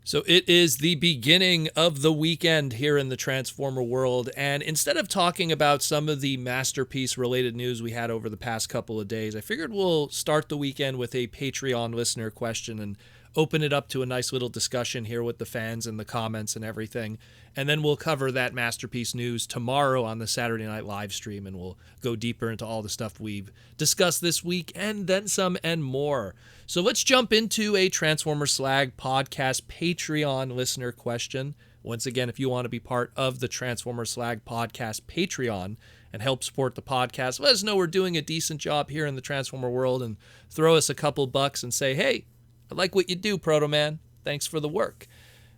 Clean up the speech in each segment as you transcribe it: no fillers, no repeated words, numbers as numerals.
So it is the beginning of the weekend here in the Transformer world, and instead of talking about some of the masterpiece-related news we had over the past couple of days, I figured we'll start the weekend with a Patreon listener question and open it up to a nice little discussion here with the fans and the comments and everything, and then we'll cover that masterpiece news tomorrow on the Saturday Night live stream, and we'll go deeper into all the stuff we've discussed this week, and then some and more. So let's jump into a Transformer Slag podcast Patreon listener question. Once again, if you want to be part of the Transformer Slag podcast Patreon and help support the podcast, let us know we're doing a decent job here in the Transformer world and throw us a couple bucks and say, hey, I like what you do, Proto Man. Thanks for the work.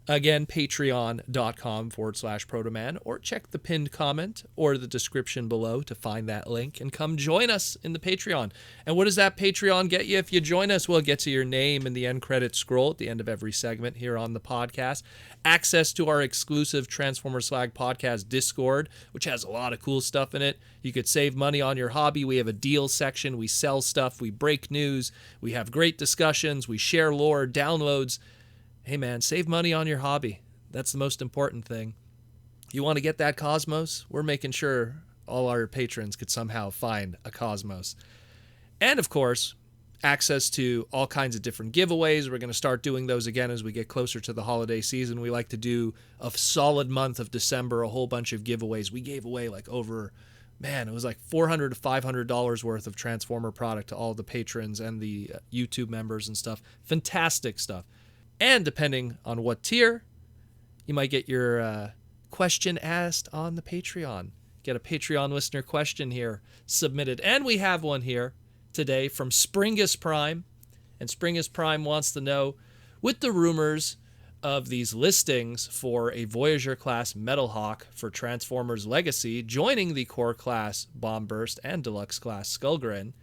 Again, patreon.com/Protoman, or check the pinned comment or the description below to find that link and come join us in the Patreon. And what does that Patreon get you if you join us? Well, it gets you your name in the end credit scroll at the end of every segment here on the podcast, access to our exclusive Transformer Slag podcast Discord, which has a lot of cool stuff in it. You could save money on your hobby. We have a deal section. We sell stuff. We break news. We have great discussions. We share lore, downloads. Hey man, save money on your hobby. That's the most important thing. You want to get that Cosmos? We're making sure all our patrons could somehow find a Cosmos. And of course, access to all kinds of different giveaways. We're going to start doing those again as we get closer to the holiday season. We like to do a solid month of December, a whole bunch of giveaways. We gave away like over, man, it was like $400 to $500 worth of Transformer product to all the patrons and the YouTube members and stuff. Fantastic stuff. And depending on what tier, you might get your question asked on the Patreon. Get a Patreon listener question here submitted. And we have one here today from Springus Prime. And Springus Prime wants to know, with the rumors of these listings for a Voyager class Metalhawk for Transformers Legacy joining the Core class Bombburst and Deluxe class Skullgrin,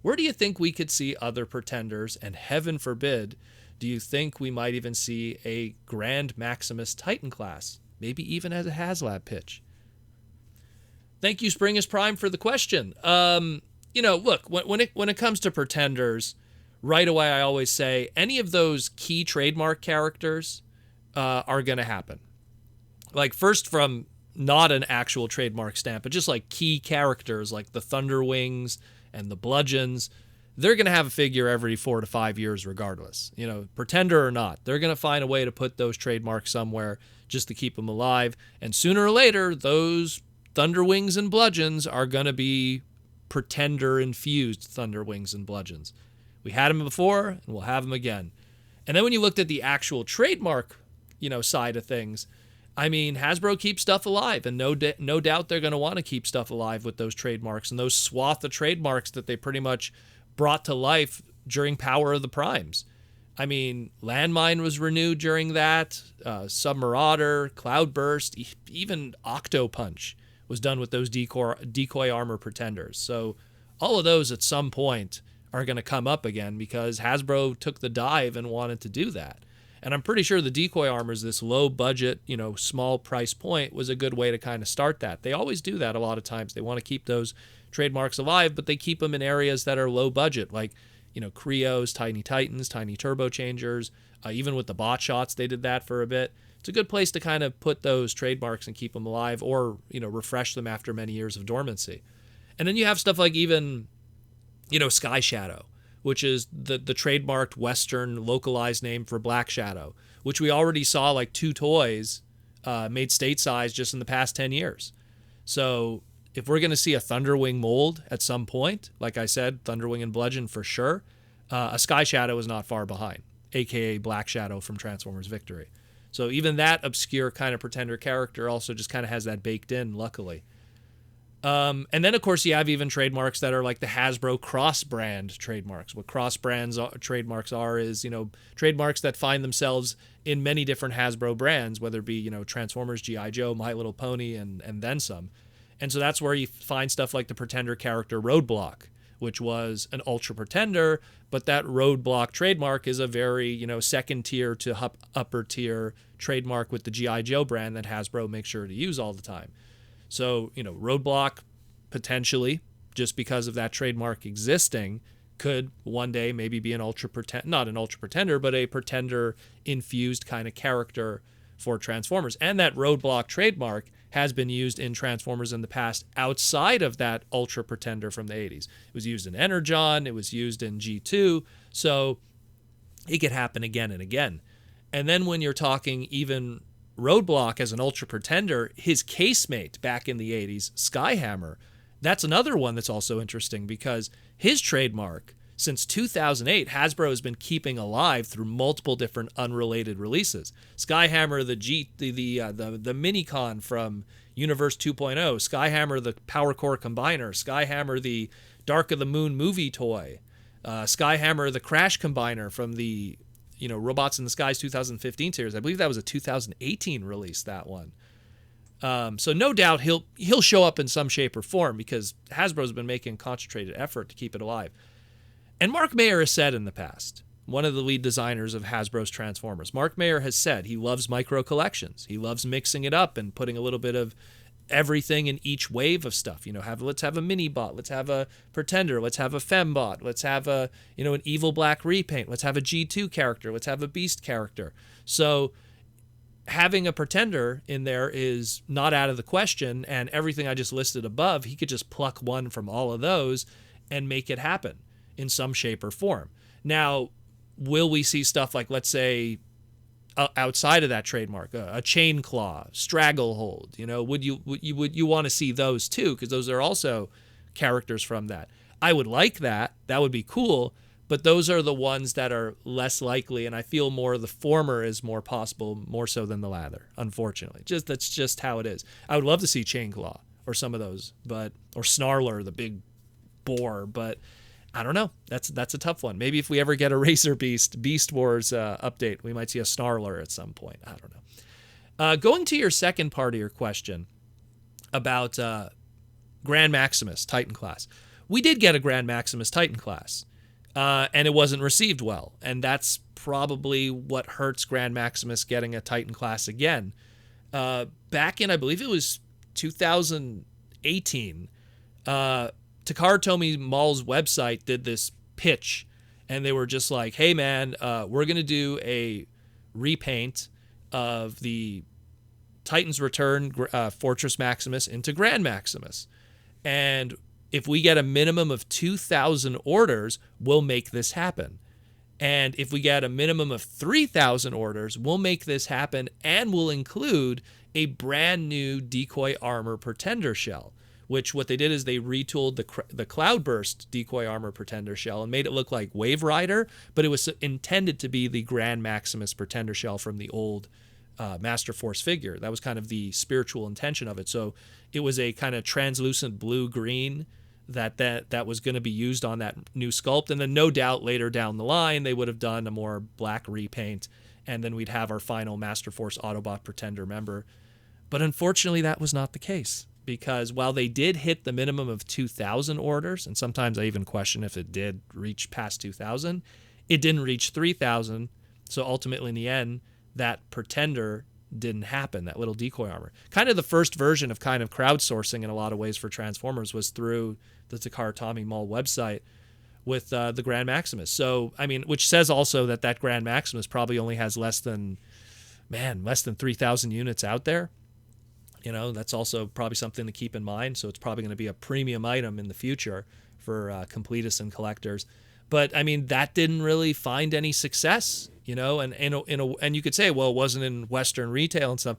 where do you think we could see other pretenders? And heaven forbid, do you think we might even see a Grand Maximus Titan class? Maybe even as a HasLab pitch. Thank you, Springus Prime, for the question. Look, when it comes to pretenders, right away I always say any of those key trademark characters are going to happen. Like first from not an actual trademark stamp, but just like key characters like the Thunderwings and the Bludgeons. They're going to have a figure every 4 to 5 years regardless. Pretender or not. They're going to find a way to put those trademarks somewhere just to keep them alive. And sooner or later, those Thunderwings and Bludgeons are going to be pretender-infused Thunderwings and Bludgeons. We had them before, and we'll have them again. And then when you looked at the actual trademark, side of things, I mean, Hasbro keeps stuff alive, and no doubt they're going to want to keep stuff alive with those trademarks and those swath of trademarks that they pretty much brought to life during Power of the Primes. I mean, Landmine was renewed during that, Submarauder, Cloudburst, even Octopunch was done with those decoy armor pretenders. So all of those at some point are going to come up again because Hasbro took the dive and wanted to do that. And I'm pretty sure the decoy armors, this low budget, small price point, was a good way to kind of start that. They always do that a lot of times. They want to keep those trademarks alive, but they keep them in areas that are low budget, like, Creos, Tiny Titans, Tiny Turbo Changers. Even with the bot shots, they did that for a bit. It's a good place to kind of put those trademarks and keep them alive or, refresh them after many years of dormancy. And then you have stuff like even, Sky Shadow, which is the trademarked Western localized name for Black Shadow, which we already saw like 2 toys made state size just in the past 10 years. So if we're going to see a Thunderwing mold at some point, like I said, Thunderwing and Bludgeon for sure, a Sky Shadow is not far behind, a.k.a. Black Shadow from Transformers Victory. So even that obscure kind of pretender character also just kind of has that baked in, luckily. And then, of course, you have even trademarks that are like the Hasbro cross-brand trademarks. What cross-brands trademarks are is, trademarks that find themselves in many different Hasbro brands, whether it be, Transformers, G.I. Joe, My Little Pony, and then some. And so that's where you find stuff like the pretender character Roadblock, which was an ultra pretender, but that Roadblock trademark is a very, second tier to upper tier trademark with the G.I. Joe brand that Hasbro makes sure to use all the time. So, Roadblock, potentially, just because of that trademark existing, could one day maybe be not an ultra pretender, but a pretender infused kind of character for Transformers. And that roadblock trademark has been used in Transformers in the past outside of that ultra pretender from the 80s. It was used in Energon, it was used in G2, so it could happen again and again. And then when you're talking even Roadblock as an ultra pretender, his casemate back in the 80s, Skyhammer, that's another one that's also interesting because his trademark, since 2008, Hasbro has been keeping alive through multiple different unrelated releases. Skyhammer, the Minicon from Universe 2.0, Skyhammer, the Power Core Combiner, Skyhammer, the Dark of the Moon movie toy, Skyhammer, the Crash Combiner from the Robots in the Skies 2015 series. I believe that was a 2018 release, that one. So no doubt he'll show up in some shape or form because Hasbro's been making concentrated effort to keep it alive. And Mark Mayer has said in the past, one of the lead designers of Hasbro's Transformers, Mark Mayer has said he loves micro collections. He loves mixing it up and putting a little bit of everything in each wave of stuff. Let's have a mini bot, let's have a pretender, let's have a fembot, let's have a an evil black repaint, let's have a G2 character, let's have a beast character. So having a pretender in there is not out of the question, and everything I just listed above, he could just pluck one from all of those and make it happen in some shape or form. Now, will we see stuff like, let's say, outside of that trademark, a chain claw, stranglehold? Would you want to see those too? Because those are also characters from that. I would like that. That would be cool. But those are the ones that are less likely, and I feel more the former is more possible, more so than the latter. Unfortunately, that's just how it is. I would love to see chain claw or some of those, or Snarler, the big boar, but I don't know. That's a tough one. Maybe if we ever get a Razor Beast Wars update, we might see a Snarler at some point. I don't know. Going to your second part of your question about Grand Maximus Titan Class. We did get a Grand Maximus Titan Class, and it wasn't received well. And that's probably what hurts Grand Maximus getting a Titan Class again. Back in, I believe it was 2018, Takara Tomy Mall's website did this pitch, and they were just like, hey man, we're going to do a repaint of the Titan's Return Fortress Maximus into Grand Maximus. And if we get a minimum of 2,000 orders, we'll make this happen. And if we get a minimum of 3,000 orders, we'll make this happen, and we'll include a brand new decoy armor pretender shell. Which what they did is they retooled the Cloudburst decoy armor pretender shell and made it look like Wave Rider, but it was intended to be the Grand Maximus pretender shell from the old Master Force figure. That was kind of the spiritual intention of it. So it was a kind of translucent blue-green that was going to be used on that new sculpt. And then no doubt later down the line, they would have done a more black repaint, and then we'd have our final Master Force Autobot pretender member. But unfortunately, that was not the case. Because while they did hit the minimum of 2,000 orders, and sometimes I even question if it did reach past 2,000, it didn't reach 3,000. So ultimately, in the end, that pretender didn't happen, that little decoy armor. Kind of the first version of kind of crowdsourcing in a lot of ways for Transformers was through the Takara Tomy Mall website with the Grand Maximus. So, I mean, which says also that Grand Maximus probably only has less than 3,000 units out there. That's also probably something to keep in mind. So it's probably going to be a premium item in the future for completists and collectors. But I mean, that didn't really find any success, and you could say, well, it wasn't in Western retail and stuff.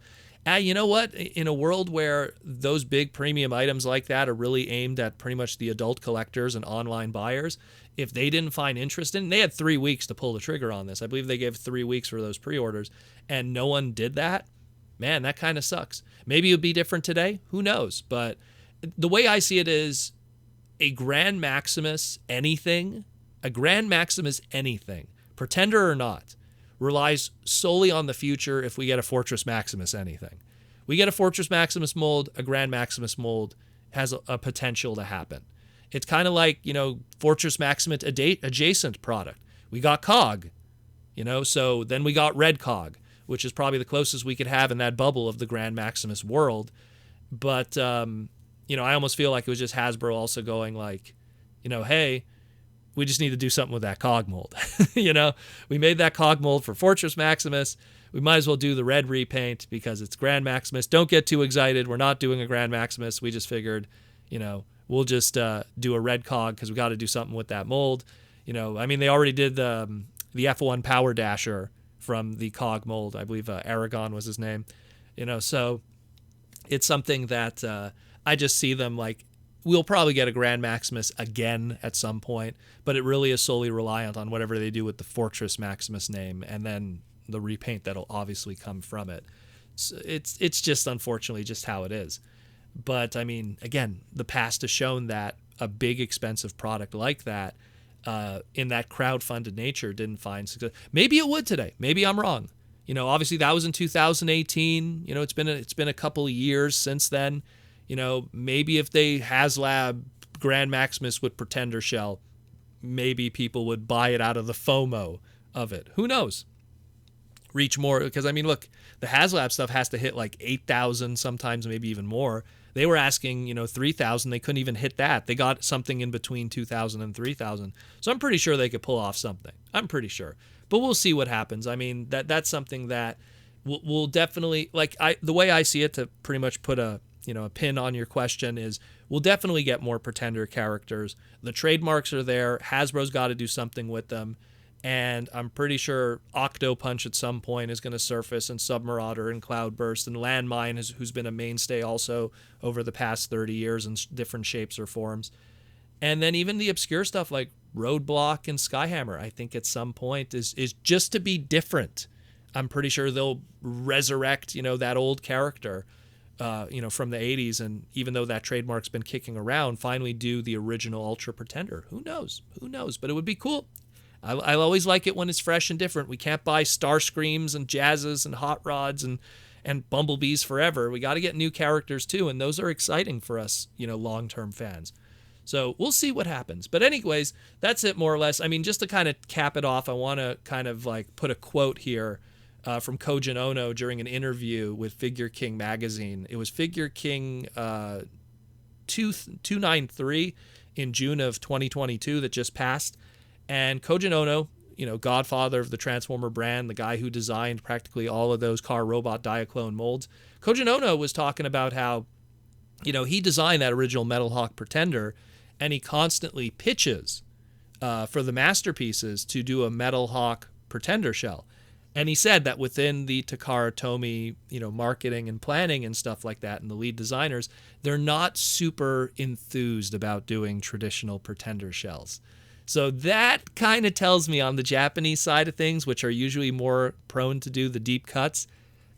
You know what? In a world where those big premium items like that are really aimed at pretty much the adult collectors and online buyers, if they didn't find interest in, they had 3 weeks to pull the trigger on this. I believe they gave 3 weeks for those pre-orders, and no one did that. Man, that kind of sucks. Maybe it would be different today. Who knows? But the way I see it is a Grand Maximus anything, pretender or not, relies solely on the future if we get a Fortress Maximus anything. We get a Fortress Maximus mold, a Grand Maximus mold has a potential to happen. It's kind of like, Fortress Maximus adjacent product. We got Cog, so then we got Red Cog, which is probably the closest we could have in that bubble of the Grand Maximus world. But, I almost feel like it was just Hasbro also going like, hey, we just need to do something with that cog mold. We made that cog mold for Fortress Maximus. We might as well do the red repaint because it's Grand Maximus. Don't get too excited. We're not doing a Grand Maximus. We just figured, we'll just do a red cog because we got to do something with that mold. They already did the F1 Power Dasher from the cog mold. I believe Aragon was his name. So it's something that I just see them like, we'll probably get a Grand Maximus again at some point, but it really is solely reliant on whatever they do with the Fortress Maximus name and then the repaint that'll obviously come from it. So it's just unfortunately just how it is. But again, the past has shown that a big expensive product like that in that crowdfunded nature didn't find success. Maybe it would today. Maybe I'm wrong. Obviously that was in 2018. It's been a couple of years since then. Maybe if they HasLab Grand Maximus with Pretender shell, maybe people would buy it out of the FOMO of it. Who knows? Reach more, because look, the HasLab stuff has to hit like 8,000, sometimes maybe even more. They were asking 3,000. They couldn't even hit that. They got something in between 2,000 and 3,000. So I'm pretty sure they could pull off something. I'm pretty sure, but we'll see what happens. That's something that we'll definitely, the way I see it, to pretty much put a pin on your question, is we'll definitely get more Pretender characters. The trademarks are there. Hasbro's got to do something with them. And I'm pretty sure Octopunch at some point is going to surface, and Submarauder and Cloudburst and Landmine, who's been a mainstay also over the past 30 years in different shapes or forms. And then even the obscure stuff like Roadblock and Skyhammer, I think at some point is just to be different. I'm pretty sure they'll resurrect, that old character, from the 80s. And even though that trademark's been kicking around, finally do the original Ultra Pretender. Who knows? But it would be cool. I always like it when it's fresh and different. We can't buy Starscreams and Jazzes and Hot Rods and Bumblebees forever. We got to get new characters too, and those are exciting for us, long-term fans. So we'll see what happens. But anyways, that's it more or less. Just to kind of cap it off, I want to kind of like put a quote here from Kojin Ono during an interview with Figure King magazine. It was Figure King 293 in June of 2022 that just passed. And Kojin Ono, godfather of the Transformer brand, the guy who designed practically all of those car robot Diaclone molds. Kojin Ono was talking about how, he designed that original Metalhawk Pretender, and he constantly pitches for the masterpieces to do a Metalhawk Pretender shell. And he said that within the Takara Tomy, marketing and planning and stuff like that, and the lead designers, they're not super enthused about doing traditional Pretender shells. So that kind of tells me on the Japanese side of things, which are usually more prone to do the deep cuts,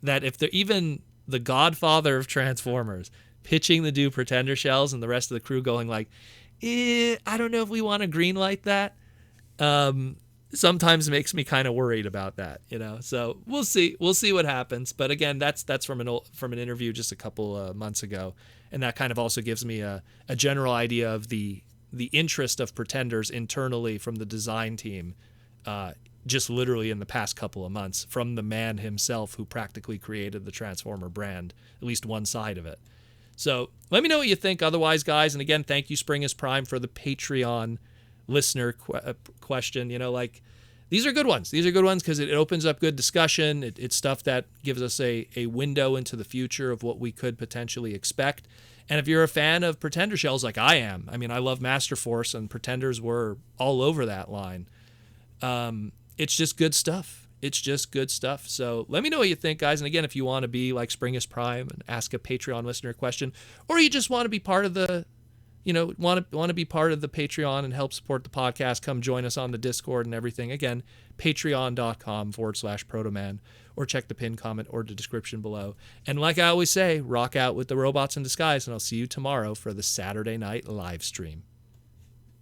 that if they're even the godfather of Transformers pitching the do Pretender shells and the rest of the crew going like, I don't know if we want to greenlight that, sometimes makes me kind of worried about that, So we'll see what happens. But again, that's from an interview just a couple of months ago, and that kind of also gives me a general idea of the interest of Pretenders internally from the design team, just literally in the past couple of months, from the man himself who practically created the Transformer brand, at least one side of it. So let me know what you think otherwise, guys. And again, thank you, Spring is Prime, for the Patreon listener question. These are good ones. These are good ones because it opens up good discussion. It's stuff that gives us a window into the future of what we could potentially expect. And if you're a fan of Pretender shells like I am, I love Master Force, and Pretenders were all over that line. It's just good stuff. So let me know what you think, guys. And again, if you want to be like Spring is Prime and ask a Patreon listener question, or you just want to be part of the, want to be part of the Patreon and help support the podcast, come join us on the Discord and everything. Again, patreon.com/Protoman, or check the pinned comment or the description below. And like I always say, rock out with the robots in disguise, and I'll see you tomorrow for the Saturday night live stream.